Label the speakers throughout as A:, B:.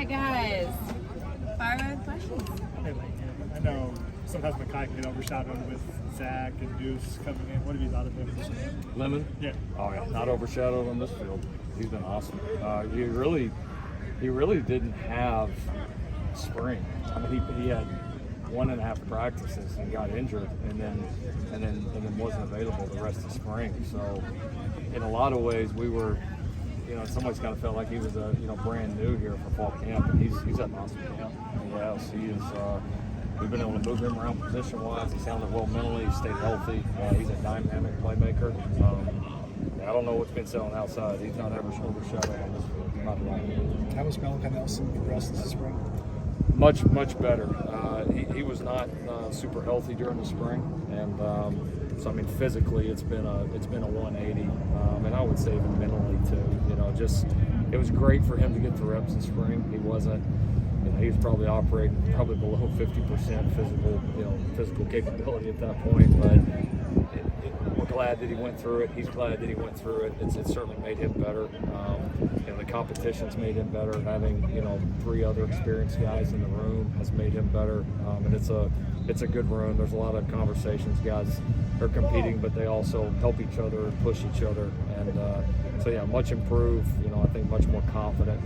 A: right, guys. Fire away with questions.
B: Hey, I know sometimes Makai can get overshadowed with Zach and Deuce coming in. What have you thought of him?
C: Lemon?
B: Yeah.
C: Oh yeah, not overshadowed on this field. He's been awesome. He really didn't have spring. I mean, he had 1.5 practices and got injured, and then wasn't available the rest of spring. So, in a lot of ways, we were, in some ways, kind of felt like he was brand new here for fall camp, and he's had an awesome camp. Yes, he is. We've been able to move him around position-wise. He sounded well mentally. He stayed healthy. He's a dynamic playmaker. I don't know what's been said on the outside. He's not ever overshadowed on this field. Not at all.
D: How was Malachi Nelson progressed this spring?
C: Much better. He was not super healthy during the spring, and so I mean physically it's been a 180, and I would say even mentally too. It was great for him to get the reps in spring. He wasn't. He was probably operating below 50% physical capability at that point, but we're glad that he went through it. He's glad that he went through it. It certainly made him better. The competition's made him better. Having 3 other experienced guys in the room has made him better. And it's a good room. There's a lot of conversations. Guys are competing, but they also help each other and push each other. And so yeah, much improved. I think much more confident,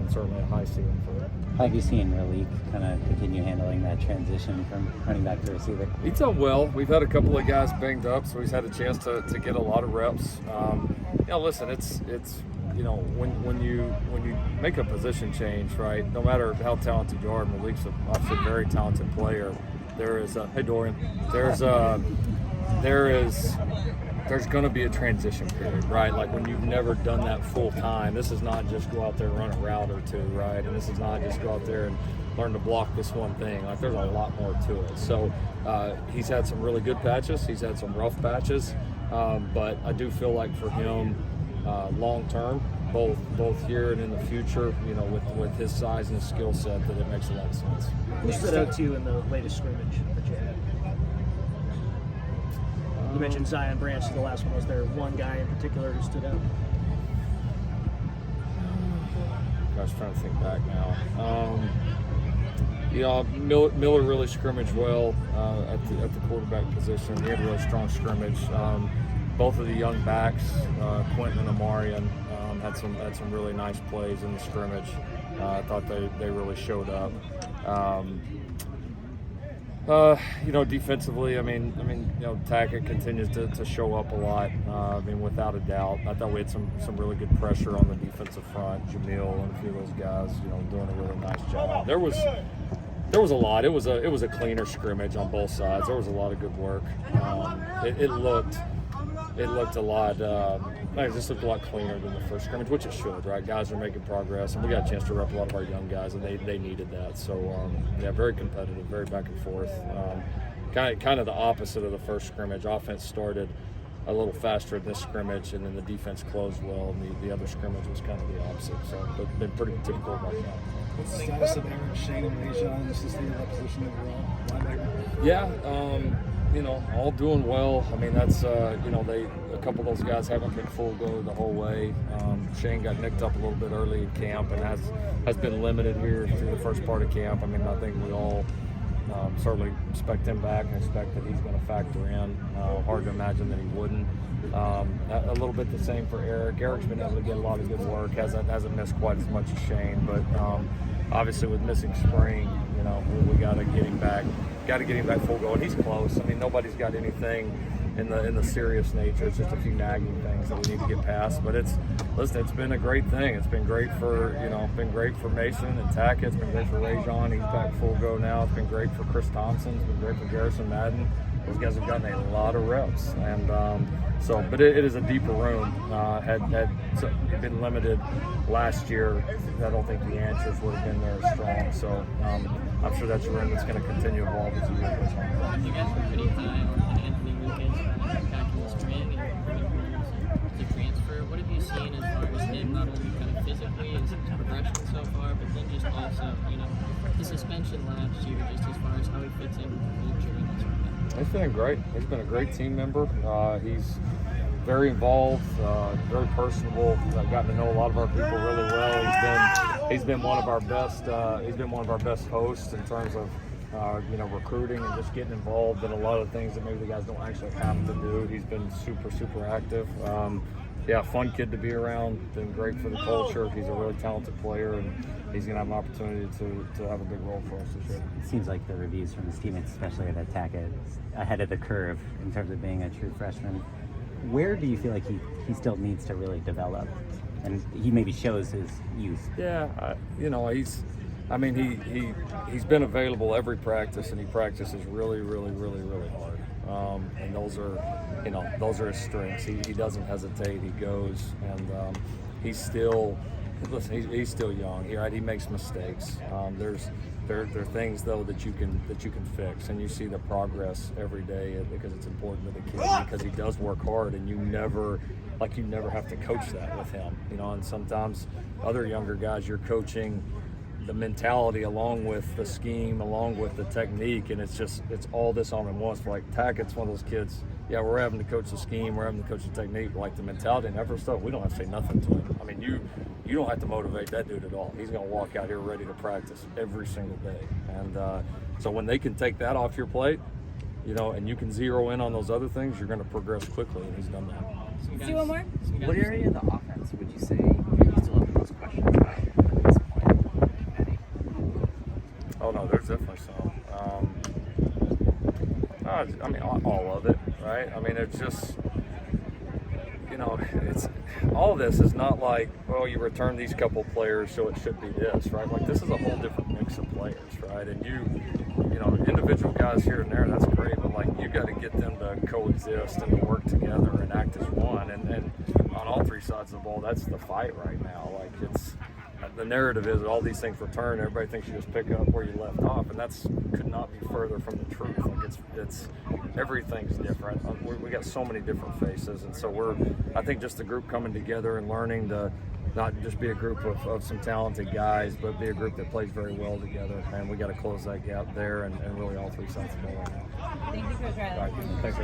C: and certainly a high ceiling for it.
E: How have you seen Ralik kind of continue handling that transition from running back to receiver?
C: He's done well. We've had a couple of guys banged up, so he's had a chance to get a lot of reps. Listen, it's when you make a position change, right? No matter how talented you are, Malik's obviously a very talented player. There's going to be a transition period, right? Like when you've never done that full time. This is not just go out there and run a route or two, right? And this is not just go out there and learn to block this one thing. Like there's a lot more to it. So he's had some really good patches. He's had some rough patches, but I do feel like for him, long term, both here and in the future, with his size and his skill set, that it makes a lot of sense.
F: What stood out to you in the latest scrimmage that you had? You mentioned Zion Branch, the last one. Was there one guy in particular who stood out?
C: I was trying to think back now. Miller really scrimmaged well at the quarterback position. He had a really strong scrimmage. Both of the young backs, Quentin and Amarian, had some really nice plays in the scrimmage. I thought they really showed up. Defensively, Tackett continues to show up a lot. Without a doubt. I thought we had some really good pressure on the defensive front. Jamil and a few of those guys, doing a really nice job. There was a lot. It was a cleaner scrimmage on both sides. There was a lot of good work. It looked a lot. It just looked a lot cleaner than the first scrimmage, which it should, right? Guys are making progress, and we got a chance to rep a lot of our young guys, and they needed that. So, very competitive, very back and forth. Kind of the opposite of the first scrimmage. Offense started a little faster in this scrimmage, and then the defense closed well, and the other scrimmage was kind of the opposite. So, but been pretty typical of our camp.
D: What's the status of Aaron, Shane, and Rajon? Is this that position overall? Linebacker?
C: Yeah, all doing well. That's a couple of those guys haven't been full go the whole way. Shane got nicked up a little bit early in camp and has been limited here through the first part of camp. I think we all certainly expect him back and expect that he's going to factor in. Hard to imagine that he wouldn't. A little bit the same for Eric. Eric's been able to get a lot of good work. Hasn't missed quite as much as Shane, but obviously with missing spring, we got to get him back. Got to get him back full go, and he's close. Nobody's got anything in the serious nature. It's just a few nagging things that we need to get past. But it's been a great thing. It's been great for Mason and Tackett. It's been great for Rajon. He's back full go now. It's been great for Chris Thompson. It's been great for Garrison Madden. Those guys have gotten a lot of reps, and but it is a deeper room. Had been limited last year, I don't think the answers would have been there as strong. So I'm sure that's a room that's going to continue to evolve as the year goes on.
G: You guys were pretty high on Anthony Lucas back in the spring and the transfer. What have you seen as far as him not only kind of physically and his progression so far, but then just also the suspension last year, just as far as how he fits in with the culture and that sort of thing?
C: He's been great. He's been a great team member. He's very involved, very personable. I've gotten to know a lot of our people really well. he's been one of our best. He's been one of our best hosts in terms of recruiting and just getting involved in a lot of things that maybe the guys don't actually have to do. He's been super active. Fun kid to be around. Been great for the culture. He's a really talented player, and he's going to have an opportunity to have a big role for us this year.
E: It seems like the reviews from his teammates, especially at Attack, is ahead of the curve in terms of being a true freshman. Where do you feel like he still needs to really develop? And he maybe shows his youth.
C: Yeah, he's been available every practice, and he practices really hard. And those are his strengths. He doesn't hesitate. He goes, and he's still young. He makes mistakes. There are things though that you can fix, and you see the progress every day because it's important to the kid, because he does work hard, and you never have to coach that with him. And sometimes other younger guys, you're coaching the mentality along with the scheme, along with the technique, and it's all this on at once. For like Tackett's one of those kids, we're having to coach the scheme, we're having to coach the technique, like the mentality and effort stuff, we don't have to say nothing to him. I mean, you don't have to motivate that dude at all. He's going to walk out here ready to practice every single day. And so when they can take that off your plate, and you can zero in on those other things, you're going to progress quickly, and he's done that.
A: Let's do one more.
H: What area of the offense would you say you still have the most questions about at this point? Eddie?
C: Oh no, there's definitely some. All of it, right? I mean, it's just, it's all this is not like, well, you return these couple players, so it should be this, right? Like, this is a whole different mix of players, right? And individual guys here and there, that's great, but like, you got to get them to coexist and to work together and act as one. And on all three sides of the ball, that's the fight right now. Like, the narrative is that all these things return. Everybody thinks you just pick up where you left off, and that's could not be further from the truth. Like, it's everything's different. We got so many different faces, and so I think just the group coming together and learning to not just be a group of some talented guys, but be a group that plays very well together. And we got to close that gap there, and really all three sides of the ball right now.
A: Thank you, Coach Riley.
C: All right, thanks.